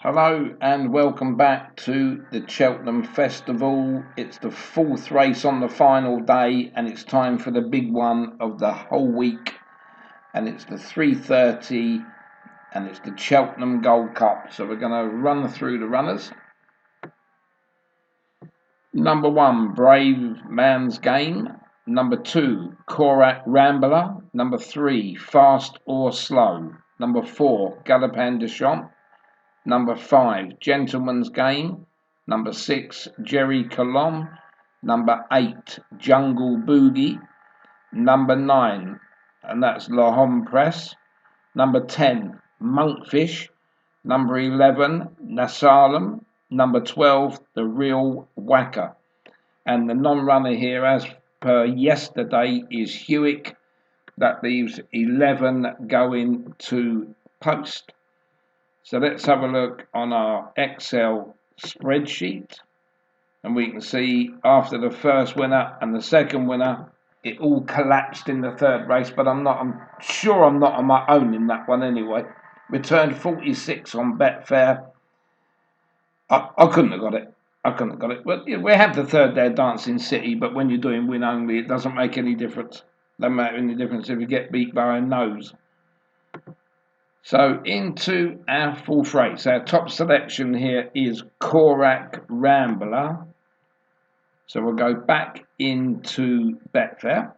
Hello and welcome back to the Cheltenham Festival. It's the fourth race on the final day and it's time for the big one of the whole week, and it's the 3:30 and it's the Cheltenham Gold Cup. So we're going to run through the runners. Number 1, Brave Man's Game. Number 2, Corach Rambler. Number 3, Fast or Slow. Number 4, Galopin Des Champs. Number 5, Gentleman's Game. Number 6, Jerry Colomb. Number 8, Jungle Boogie. Number 9, and that's Lahom Press. Number 10, Monkfish. Number 11, Nasalem. Number 12, The Real Whacker. And the non-runner here, as per yesterday, is Hewick. That leaves 11 going to post. So let's have a look on our Excel spreadsheet, and we can see after the first winner and the second winner, it all collapsed in the third race, but I'm sure I'm not on my own in that one anyway. Returned 46 on Betfair. I couldn't have got it. Well, we have the third day of Dancing City, but when you're doing win only, it doesn't make any difference. Doesn't make any difference if you get beat by a nose. So into our fourth race. Our top selection here is Corach Rambler. So we'll go back into Betfair.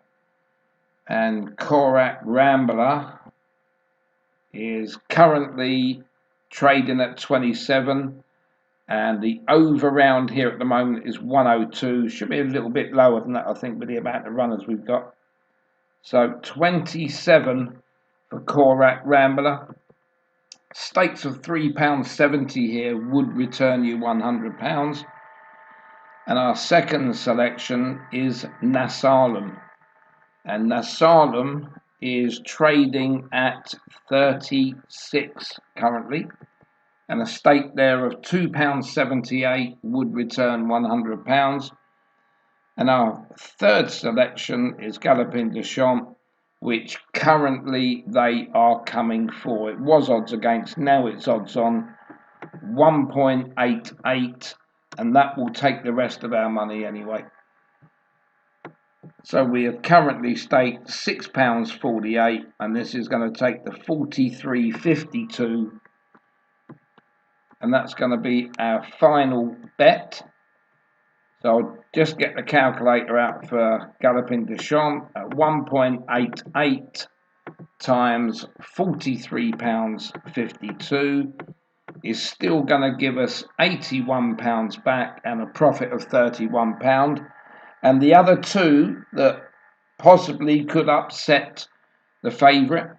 And Corach Rambler is currently trading at 27. And the over round here at the moment is 102. Should be a little bit lower than that, I think, with the amount of runners we've got. So 27 for Corach Rambler. Stakes of £3.70 here would return you £100. And our second selection is Nasalem. And Nasalem is trading at 36 currently. And a stake there of £2.78 would return £100. And our third selection is Galopin Des Champs, which currently they are coming for. It was odds against, now it's odds on 1.88, and that will take the rest of our money anyway. So we have currently staked £6.48, and this is going to take the 43.52, and that's going to be our final bet. So I'll just get the calculator out for Galopin Des Champs at 1.88 times £43.52 is still going to give us £81 back and a profit of £31. And the other two that possibly could upset the favourite,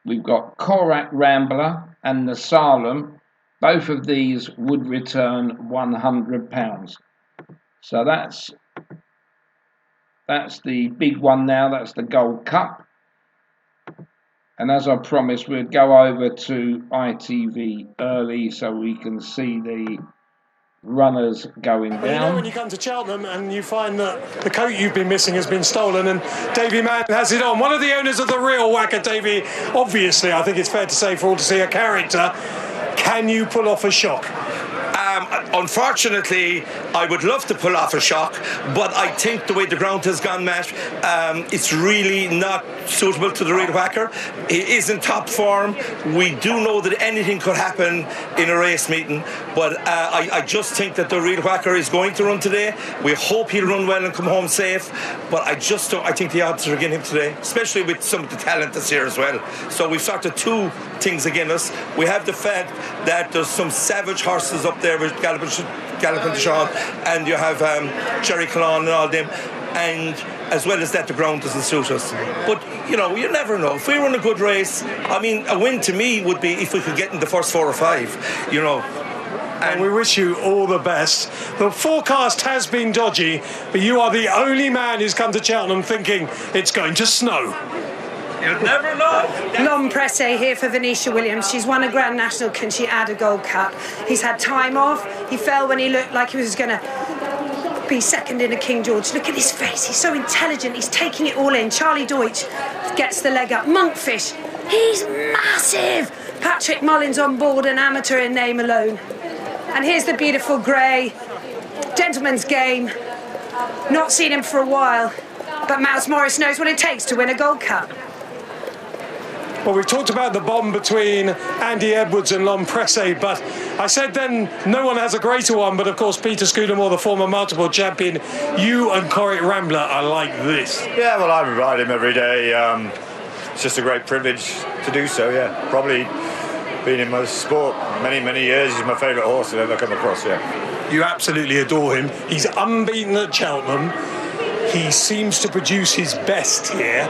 we've got Corach Rambler and Nasalem. Both of these would return £100. So that's the big one now. That's the Gold Cup. And as I promised, we'd go over to ITV early so we can see the runners going down. Well, you know when you come to Cheltenham and you find that the coat you've been missing has been stolen and Davy Mann has it on. One of the owners of The Real Whacker, Davy, obviously, I think it's fair to say for all to see, a character. Can you pull off a shock? Unfortunately, I would love to pull off a shock, but I think the way the ground has gone, Matt, it's really not suitable to the Real Whacker. He is in top form. We do know that anything could happen in a race meeting, but I just think that the Real Whacker is going to run today. We hope he'll run well and come home safe, but I just don't. I think the odds are against him today, especially with some of the talent that's here as well. So we've sort of two things against us. We have the fact that there's some savage horses up there with Galopin Des Champs, and you have Jerry Colomb and all them, and as well as that, the ground doesn't suit us. But you know, you never know. If we run a good race, I mean, a win to me would be if we could get in the first 4 or 5. You know. And we wish you all the best. The forecast has been dodgy, but you are the only man who's come to Cheltenham thinking it's going to snow. You'll never know. Non-presse here for Venetia Williams. She's won a Grand National. Can she add a Gold Cup? He's had time off. He fell when he looked like he was going to be second in a King George. Look at his face. He's so intelligent. He's taking it all in. Charlie Deutsch gets the leg up. Monkfish. He's massive. Patrick Mullins on board, an amateur in name alone. And here's the beautiful grey. Gentleman's game. Not seen him for a while, but Mouse Morris knows what it takes to win a Gold Cup. Well, we've talked about the bond between Andy Edwards and Lon Pressé, but I said then no one has a greater one, but of course Peter Scudamore, the former multiple champion, you and Corach Rambler are like this. Yeah, well, I ride him every day. It's just a great privilege to do so, yeah. Probably been in my sport many years. He's my favourite horse I've ever come across, yeah. You absolutely adore him. He's unbeaten at Cheltenham. He seems to produce his best here.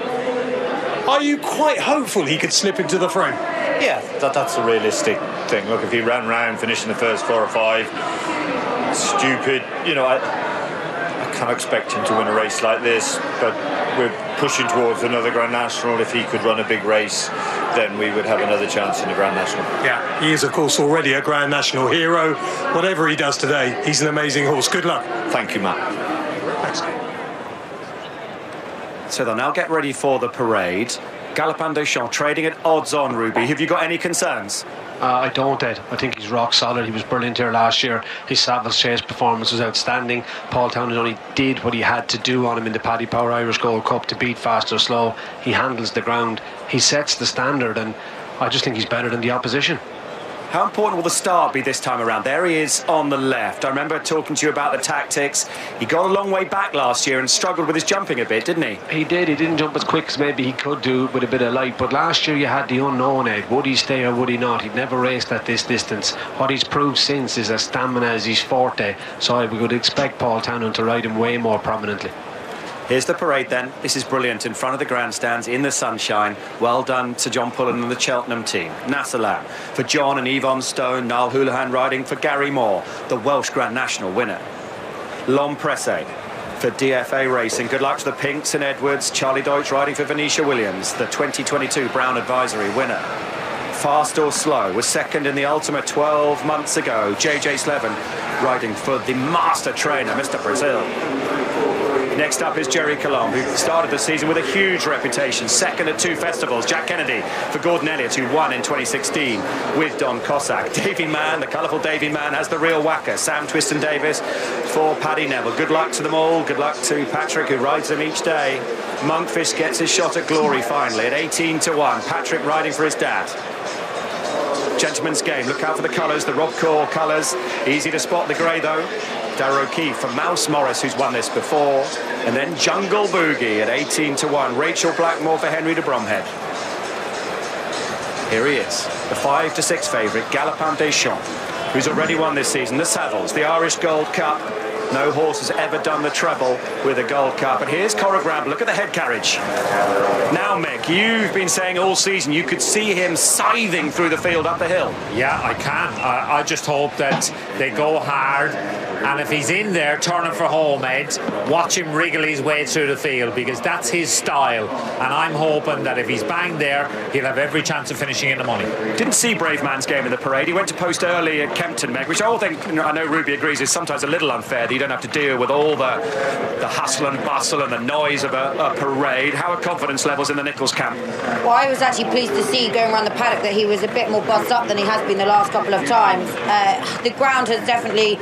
Are you quite hopeful he could slip into the frame? Yeah, that's a realistic thing. Look, if he ran round, finishing the first 4 or 5, stupid. You know, I can't expect him to win a race like this, but we're pushing towards another Grand National. If he could run a big race, then we would have another chance in the Grand National. Yeah, he is, of course, already a Grand National hero. Whatever he does today, he's an amazing horse. Good luck. Thank you, Matt. Thanks. So they'll now get ready for the parade. Galopin Des Champs trading at odds on, Ruby. Have you got any concerns? I don't, Ed. I think he's rock solid. He was brilliant here last year. His Savills Chase performance was outstanding. Paul Townend only did what he had to do on him in the Paddy Power Irish Gold Cup to beat fast or slow. He handles the ground. He sets the standard, and I just think he's better than the opposition. How important will the start be this time around? There he is on the left. I remember talking to you about the tactics. He got a long way back last year and struggled with his jumping a bit, didn't he? He did. He didn't jump as quick as maybe he could do with a bit of light. But last year you had the unknown, Ed. Would he stay or would he not? He'd never raced at this distance. What he's proved since is that stamina is his forte. So we would expect Paul Townend to ride him way more prominently. Here's the parade then. This is brilliant in front of the grandstands in the sunshine. Well done to John Pullen and the Cheltenham team. Nassalam for John and Yvonne Stone. Niall Houlihan riding for Gary Moore, the Welsh Grand National winner. Lon Pressé for DFA Racing. Good luck to the Pinks and Edwards. Charlie Deutsch riding for Venetia Williams, the 2022 Brown Advisory winner. Fast or Slow was second in the Ultimate 12 months ago. JJ Slevin riding for the master trainer, Mr. Brazil. Next up is Jerry Colomb, who started the season with a huge reputation. Second at 2 festivals. Jack Kennedy for Gordon Elliott, who won in 2016 with Don Cossack. Davy Mann, the colourful Davy Mann, has the real whacker. Sam Twiston Davis for Paddy Neville. Good luck to them all. Good luck to Patrick, who rides them each day. Monkfish gets his shot at glory finally at 18-1. Patrick riding for his dad. Gentleman's Game. Look out for the colours, the Rob Core colours. Easy to spot the grey though. Darrow O'Keefe for Mouse Morris, who's won this before. And then Jungle Boogie at 18-1. Rachel Blackmore for Henry de Bromhead. Here he is, the 5-6 favourite, Galopin Des Champs, who's already won this season. The Savills, the Irish Gold Cup. No horse has ever done the treble with a Gold Cup. And here's Corach Rambler. Look at the head carriage. Now, Mick, you've been saying all season you could see him scything through the field up the hill. Yeah, I can. I just hope that they go hard. And if he's in there turning for home, Ed, watch him wriggle his way through the field, because that's his style. And I'm hoping that if he's banged there, he'll have every chance of finishing in the money. Didn't see Brave Man's Game in the parade. He went to post early at Kempton, Meg, which I think, I know Ruby agrees, is sometimes a little unfair that you don't have to deal with all the hustle and bustle and the noise of a parade. How are confidence levels in the Nichols camp? Well, I was actually pleased to see going around the paddock that he was a bit more buzzed up than he has been the last couple of times. The ground has definitely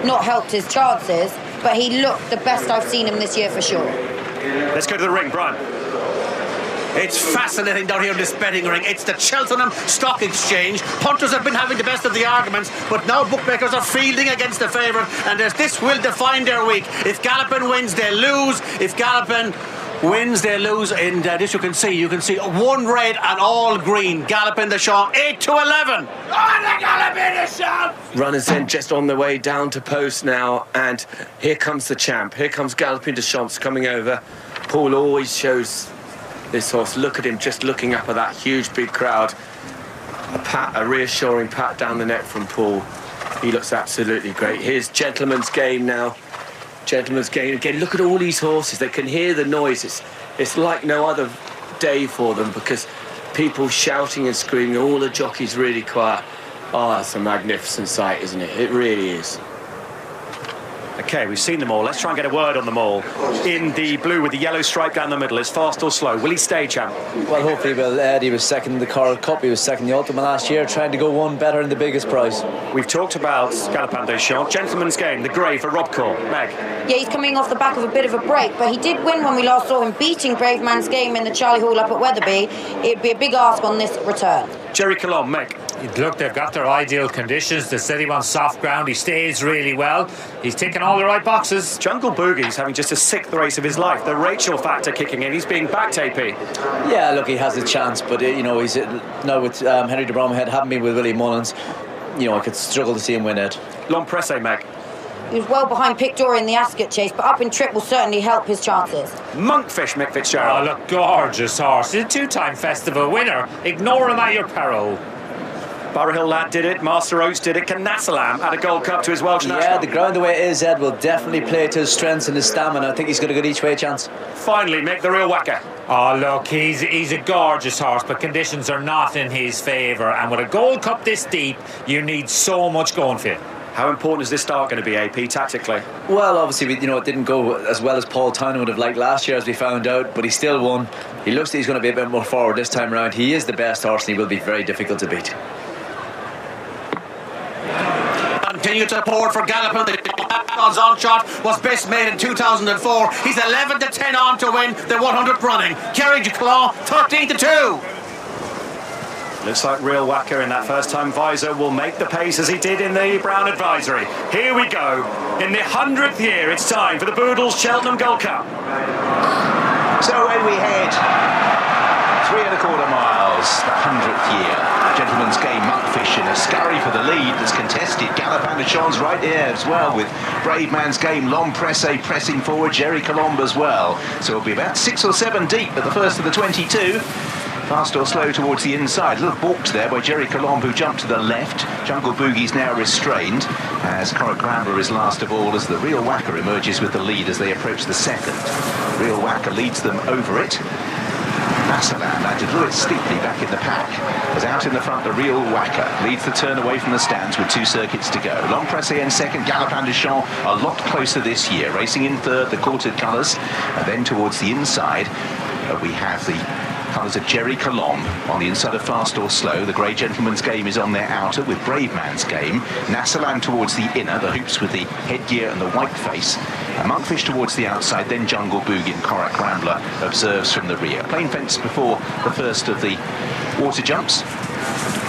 not helped his chances, but he looked the best I've seen him this year for sure. Let's go to the ring, Brian. It's fascinating down here in this betting ring. It's the Cheltenham Stock Exchange. Punters have been having the best of the arguments, but now bookmakers are fielding against the favourite, and this will define their week. If Galopin wins, they lose. If Galopin wins, they lose. And this you can see one red and all green. Galopin Des Champs 8-11. Oh, the Galopin Des Champs! Runners in just on the way down to post now, and here comes the champ. Here comes Galopin Des Champs coming over. Paul always shows this horse. Look at him just looking up at that huge big crowd. A reassuring pat down the neck from Paul. He looks absolutely great. Here's Gentleman's Game now. Gentleman's Game again. Look at all these horses. They can hear the noise. It's like no other day for them, because people shouting and screaming, all the jockeys really quiet. Oh, that's a magnificent sight, isn't it? It really is. Okay, we've seen them all. Let's try and get a word on them all. In the blue with the yellow stripe down the middle, is Fast or Slow. Will he stay, champ? Well, hopefully he will. Ed, he was second in the Corach Cup, he was second in the Ultimate last year, trying to go one better in the biggest prize. We've talked about Galopin Des Champs, Gentleman's Game, the grey for Rob Corr. Meg? Yeah, he's coming off the back of a bit of a break, but he did win when we last saw him beating Brave Man's Game in the Charlie Hall up at Wetherby. It'd be a big ask on this return. Jerry Colombe, Meg? Look, they've got their ideal conditions. They said he wants soft ground. He stays really well. He's ticking all the right boxes. Jungle Boogie's having just a sixth race of his life. The Rachel factor kicking in. He's being backed, AP. Yeah, look, he has a chance, but he's now with Henry de Bromhead, haven't been with Willie Mullins. I could struggle to see him win it. L'Empresse, Meg? He was well behind Pictora in the Ascot chase, but up in trip will certainly help his chances. Monkfish, Mick Fitzgerald. Oh, look, gorgeous horse. He's a two-time festival winner. Ignore him at your peril. Barrow Hill Lad did it, Master Oates did it, Canasalam add a Gold Cup to his Welsh national. Yeah, the ground the way it is, Ed, will definitely play to his strengths and his stamina. I think he's got a good each way chance. Finally, Mick, the real whacker. Oh, look, he's a gorgeous horse, but conditions are not in his favour. And with a Gold Cup this deep, you need so much going for you. How important is this start going to be, AP, tactically? Well, obviously, it didn't go as well as Paul Townend would have liked last year, as we found out, but he still won. He looks like he's going to be a bit more forward this time around. He is the best horse and he will be very difficult to beat. Continued support for Galopin. The on shot was best made in 2004. He's 11-10 on to win the 100 running. Kerry Claw 13-2. Looks like Real Whacker in that first time visor will make the pace as he did in the Brown Advisory. Here we go. In the 100th year, it's time for the Boodles Cheltenham Gold Cup. So away we head. 3 1/4 miles, the 100th year. Gentleman's Game, Monkfish in a scurry for the lead that's contested. Galopin Des Champs right there as well, with Brave Man's Game, L'Empresse pressing forward, Jerry Colombe as well. So it'll be about 6 or 7 deep at the first of the 22. Fast or Slow towards the inside. A little balked there by Jerry Colombe, who jumped to the left. Jungle Boogie's now restrained as Corach Rambler is last of all, as the Real Whacker emerges with the lead as they approach the second. Real Whacker leads them over it. Nassaland landed a little steeply back in the pack. As out in the front, the Real Whacker leads the turn away from the stands with 2 circuits to go. L'Empresse in second, Galopin Des Champs a lot closer this year, racing in third, the quartered colours. And then towards the inside, we have the colours of Jerry Colombe on the inside of Fast or Slow. The Grey Gentleman's Game is on their outer with Brave Man's Game. Nassaland towards the inner, the hoops with the headgear and the white face. And Monkfish towards the outside, then Jungle Boogie and Corach Rambler observes from the rear. Plain fence before the first of the water jumps.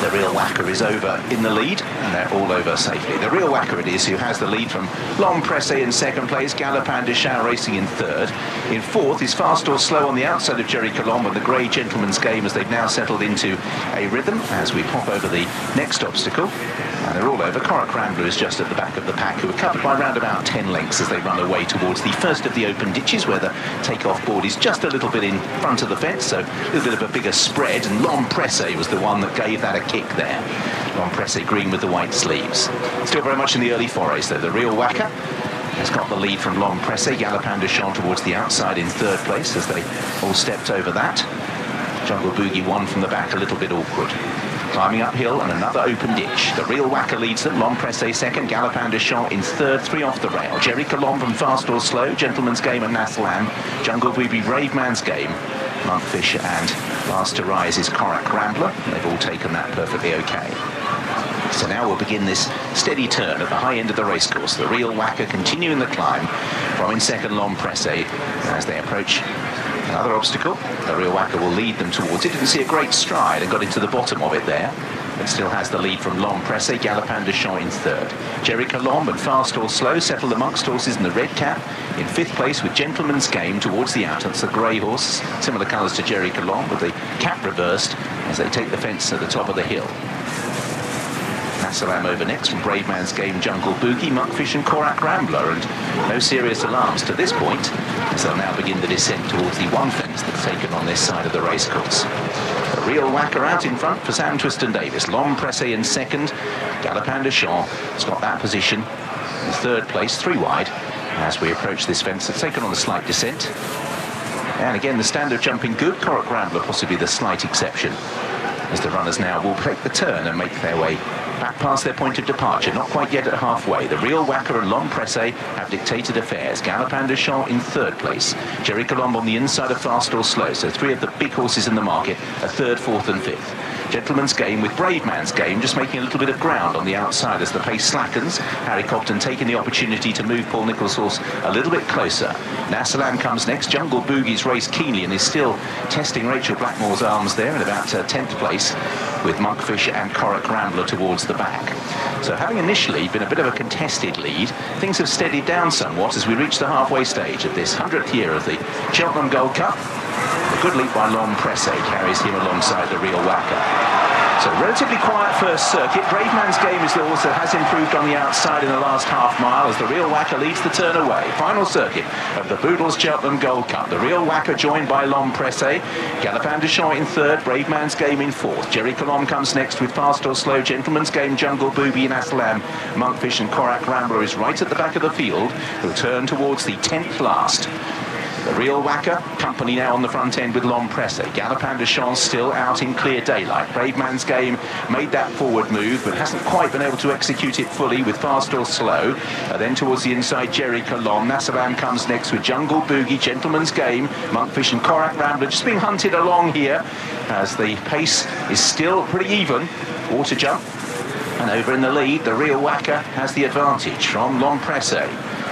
The Real Whacker is over in the lead, and they're all over safely. The Real Whacker it is who has the lead from L'Empresse in second place, Galopin Des Champs racing in third. In fourth is Fast or Slow on the outside of Jerry Colombe and the Grey Gentleman's Game, as they've now settled into a rhythm as we pop over the next obstacle. And they're all over. Corach Rambler is just at the back of the pack, who are covered by around about 10 lengths as they run away towards the first of the open ditches, where the takeoff board is just a little bit in front of the fence, so a little bit of a bigger spread. And L'Empresse was the one that gave that a kick there. L'Empresse green with the white sleeves. Still very much in the early forays though. The Real Whacker has got the lead from L'Empresse. Galopin Des Champs towards the outside in third place as they all stepped over that. Jungle Boogie won from the back, a little bit awkward. Climbing uphill and another open ditch. The Real Whacker leads them. L'Empresse second. Galopin Des Champs in third. 3 off the rail. Jerry Colombe from Fast or Slow. Gentleman's Game and Nassaland. Jungle Boogie, Brave Man's Game. Monkfish and last to rise is Corach Rambler. They've all taken that perfectly okay. So now we'll begin this steady turn at the high end of the racecourse. The Real Whacker continuing the climb from in second L'Empresse as they approach another obstacle. The Real Whacker will lead them towards it. Didn't see a great stride and got into the bottom of it there. But still has the lead from L'Empresse. Galopin Des Champs in third. Jerry Colombe and Fast or Slow settle amongst horses in the red cap. In fifth place with Gentleman's Game towards the outer. That's the grey horse. Similar colours to Jerry Colombe with the cap reversed as they take the fence at the top of the hill. Nassalam over next from Brave Man's Game, Jungle Boogie, Monkfish and Corach Rambler, and no serious alarms to this point as they'll now begin the descent towards the one fence that's taken on this side of the racecourse. The Real Whacker out in front for Sam Twiston-Davies. L'Empresse in second. Galopin Des Champs has got that position in third place, 3 wide, as we approach this fence that's taken on a slight descent. And again, the standard jumping good. Corach Rambler possibly the slight exception, as the runners now will take the turn and make their way back past their point of departure, not quite yet at halfway. The Real Wacker and L'Homme Pressé have dictated affairs. Galopin Des Champs in third place. Jerry Colombe on the inside of Fast or Slow, so three of the big horses in the market are third, fourth and fifth. Gentleman's Game with Brave Man's Game just making a little bit of ground on the outside as the pace slackens. Harry Cobden taking the opportunity to move Paul Nicholls' horse a little bit closer. Nassalam comes next. Jungle Boogie's raced keenly and is still testing Rachel Blackmore's arms there in about 10th place, with Monkfish and Corach Rambler towards the back. So having initially been a bit of a contested lead, things have steadied down somewhat as we reach the halfway stage of this 100th year of the Cheltenham Gold Cup. A good leap by L'Homme Pressé carries him alongside the Real Wacker. So relatively quiet first circuit. Brave Man's Game is the horse that has improved on the outside in the last half mile as the Real Wacker leads the turn away. Final circuit of the Boodles Cheltenham Gold Cup. The Real Wacker joined by L'Homme Pressé. Galopin Des Champs in third. Brave Man's Game in fourth. Jerry Colombe comes next with Fast or Slow. Gentleman's Game, Jungle Booby and Aslam. Monkfish and Corach Rambler is right at the back of the field. Who'll turn towards the 10th last. The Real Wacker, company now on the front end with L'Homme Pressé. Galopin Des Champs still out in clear daylight. Brave Man's Game made that forward move, but hasn't quite been able to execute it fully with Fast or Slow. Then towards the inside, Jerry Colombe. Nassalam comes next with Jungle Boogie, Gentleman's Game, Monkfish and Corach Rambler just being hunted along here as the pace is still pretty even. Water jump. And over in the lead, the Real Wacker has the advantage from L'Homme Pressé.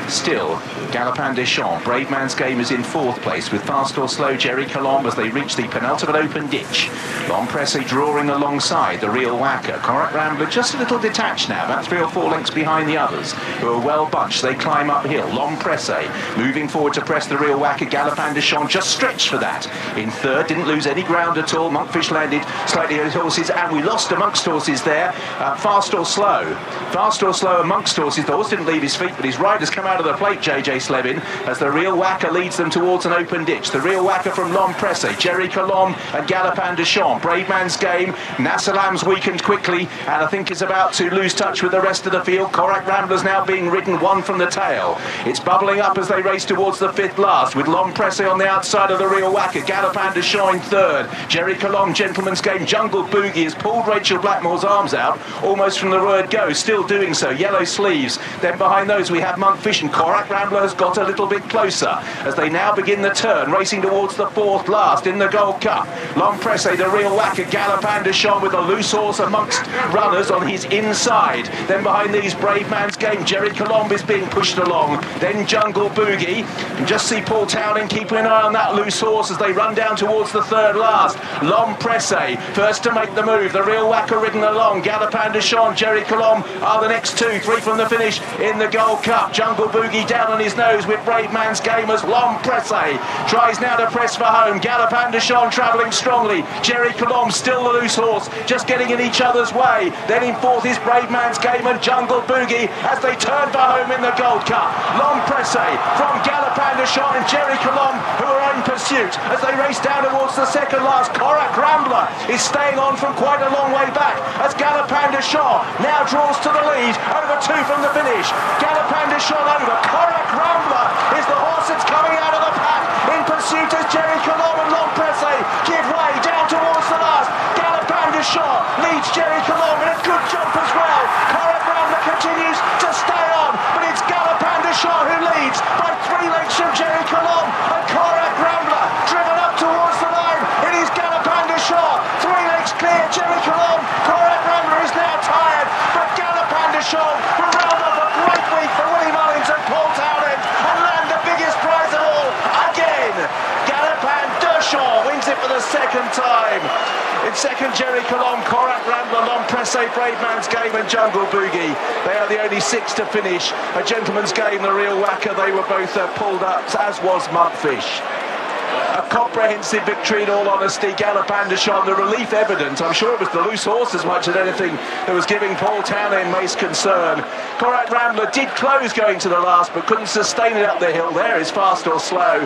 Still, Galopin Des Champs. Brave Man's Game is in fourth place with Fast or Slow, Jerry Colombe as they reach the penultimate open ditch. L'Homme Pressé drawing alongside the Real Wacker. Corach Rambler just a little detached now, about 3 or 4 lengths behind the others, who are well bunched. They climb uphill. L'Homme Pressé moving forward to press the Real Wacker. Galopin Des Champs just stretched for that. In third, didn't lose any ground at all. Monkfish landed slightly ahead of horses, and we lost amongst horses there. Fast or Slow. Fast or Slow amongst horses. The horse didn't leave his feet, but his rider's come out of the plate, JJ Slevin, as the Real Wacker leads them towards an open ditch. The Real Wacker from L'Homme Pressé, Jerry Colombe and Galopin Des Champs. Brave Man's Game. Nassalam's weakened quickly and I think is about to lose touch with the rest of the field. Corach Rambler's now being ridden one from the tail. It's bubbling up as they race towards the 5th last with L'Homme Pressé on the outside of the Real Wacker. Galopin Des Champs in third. Jerry Colombe, Gentleman's Game. Jungle Boogie has pulled Rachel Blackmore's arms out almost from the word go, still doing so. Yellow sleeves. Then behind those we have Monkfish, and Corach Rambler has got a little bit closer as they now begin the turn, racing towards the 4th last in the Gold Cup. L'Homme Pressé, the Real Wacker, Galopin Des Champs with a loose horse amongst runners on his inside. Then behind these, Brave Man's Game. Jerry Colombe is being pushed along. Then Jungle Boogie. And just see Paul Townend keeping an eye on that loose horse as they run down towards the 3rd last. L'Homme Pressé, first to make the move. The Real Wacker ridden along. Galopin Des Champs, Jerry Colombe are the next two. 3 from the finish in the Gold Cup. Jungle Boogie down on his nose with Brave Man's Game as L'Homme Pressé tries now to press for home. Galopin Des Champs travelling strongly. Jerry Colombe still the loose horse, just getting in each other's way. Then in 4th is Brave Man's Game and Jungle Boogie as they turn for home in the Gold Cup. L'Homme Pressé from Galopin Des Champs and Jerry Colombe, who are in pursuit as they race down towards the 2nd last. Corach Rambler is staying on from quite a long way back as Galopin Des Champs now draws to the lead, over 2 from the finish. Galopin Des Champs over. Corach Rambler is the horse that's coming out of the pack. In pursuit as Jerry Colombe and L'Homme Pressé give way down towards the last. Galopin Des Champs leads Jerry Colombe in a good jump as well. Corach Rambler continues to stay on, but it's Galopin Des Champs who leads by 3 lengths from Jerry Colombe, and Corach Rambler driven up towards the line. It is Galopin Des Champs, 3 lengths clear. Jerry Colombe. Corach Rambler is now tired, but Galopin Des Champs will round up a great week for Willie Mullins and Paul Townend and land the biggest prize of all again. Galopin Des Champs wins it for the 2nd time. In 2nd, Jerry Colombe, Corach Rambler, L'Homme Pressé, Brave Man's Game and Jungle Boogie. They are the only 6 to finish. A Gentleman's Game, the Real Wacker, they were both pulled up, as was Monkfish. A comprehensive victory in all honesty. Galopin Des Champs, the relief evident. I'm sure it was the loose horse as much as anything that was giving Paul Townend most concern. Corach Rambler did close going to the last but couldn't sustain it up the hill. There is Fast or Slow,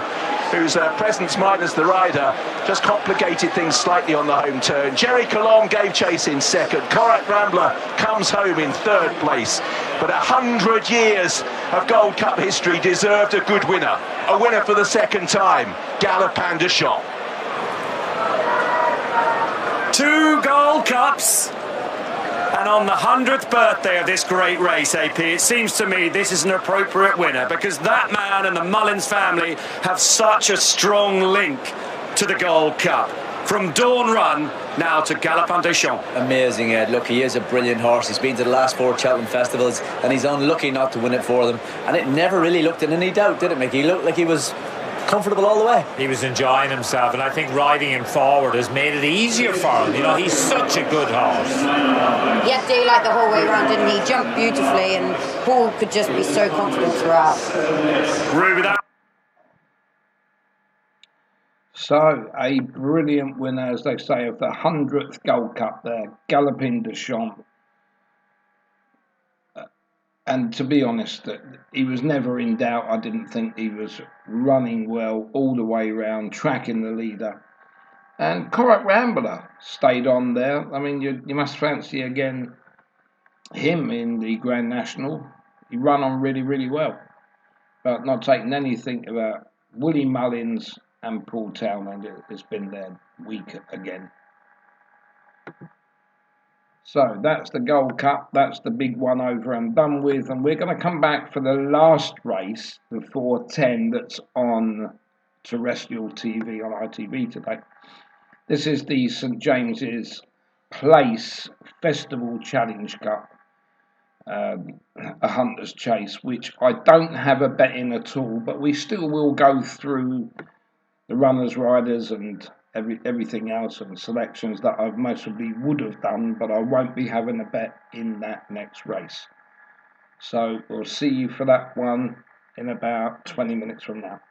whose presence minus the rider just complicated things slightly on the home turn. Jerry Colombe gave chase in 2nd. Corach Rambler comes home in 3rd place. But 100 years of Gold Cup history deserved a good winner. A winner for the 2nd time. Galopin Des Champs. 2 Gold Cups And on the 100th birthday of this great race, AP, it seems to me this is an appropriate winner, because that man and the Mullins family have such a strong link to the Gold Cup. From Dawn Run now to Galopin Des Champs. Amazing, Ed. Look, he is a brilliant horse. He's been to the last 4 Cheltenham festivals, and he's unlucky not to win it for them. And it never really looked in any doubt, did it, Mickey? He looked like he was comfortable all the way. He was enjoying himself, and I think riding him forward has made it easier for him. You know, he's such a good horse. He had daylight the whole way around, didn't he? He jumped beautifully, and Paul could just be so confident throughout. Ruby, that. So, a brilliant winner, as they say, of the 100th Gold Cup there, Galopin Des Champs. And to be honest, he was never in doubt. I didn't think he was running well all the way around, tracking the leader. And Corach Rambler stayed on there. I mean, you must fancy again him in the Grand National. He ran on really, really well. But not taking anything about Willie Mullins and Paul Townend. It's been their week again. So that's the Gold Cup. That's the big one over and done with. And we're going to come back for the last race, the 4:10, that's on terrestrial TV, on ITV today. This is the St James's Place Festival Challenge Cup, a Hunter's Chase, which I don't have a bet in at all, but we still will go through the runners, riders, and everything else, and selections that I most probably would have done, but I won't be having a bet in that next race. So we'll see you for that one in about 20 minutes from now.